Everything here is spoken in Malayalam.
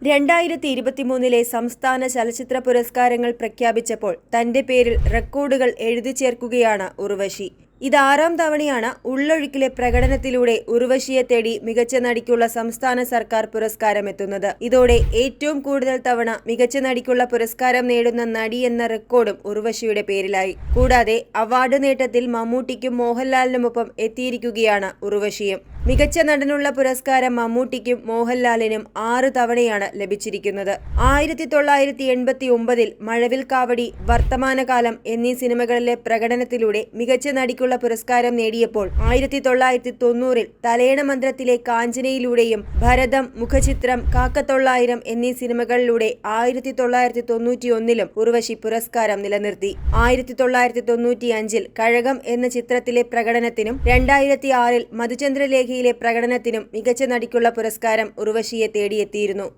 2023 സംസ്ഥാന ചലച്ചിത്ര പുരസ്കാരങ്ങൾ പ്രഖ്യാപിച്ചപ്പോൾ തന്റെ പേരിൽ റെക്കോർഡുകൾ എഴുതിച്ചേർക്കുകയാണ് ഉർവശി. ഇത് 6ാം തവണയാണ് ഉള്ളൊഴുക്കിലെ പ്രകടനത്തിലൂടെ ഉർവശിയെ തേടി മികച്ച നടിക്കുള്ള സംസ്ഥാന സർക്കാർ പുരസ്കാരം എത്തുന്നത്. ഇതോടെ ഏറ്റവും കൂടുതൽ തവണ മികച്ച നടിക്കുള്ള പുരസ്കാരം നേടുന്ന നടി എന്ന റെക്കോർഡും ഉർവശിയുടെ പേരിലായി. കൂടാതെ അവാർഡ് നേട്ടത്തിൽ മമ്മൂട്ടിക്കും മോഹൻലാലിനുമൊപ്പം എത്തിയിരിക്കുകയാണ് ഉർവശിയും. മികച്ച നടനുള്ള പുരസ്കാരം മമ്മൂട്ടിക്കും മോഹൻലാലിനും 6 തവണയാണ് ലഭിച്ചിരിക്കുന്നത്. 1989 മഴവിൽ കാവടി, വർത്തമാനകാലം എന്നീ സിനിമകളിലെ പ്രകടനത്തിലൂടെ മികച്ച നടിക്കുള്ള പുരസ്കാരം നേടിയപ്പോൾ 1990 തലയണ മന്ത്രത്തിലെ കാഞ്ചനയിലൂടെയും ഭരതം, മുഖചിത്രം, കാക്കത്തൊള്ളായിരം എന്നീ സിനിമകളിലൂടെ 1991 ഉർവശി പുരസ്കാരം നിലനിർത്തി. 1995 കഴകം എന്ന ചിത്രത്തിലെ പ്രകടനത്തിനും 2006 മധുചന്ദ്രലേഖയിലെ പ്രകടനത്തിനും മികച്ച നടിക്കുള്ള പുരസ്കാരം ഉർവശിയെ തേടിയെത്തിയിരുന്നു.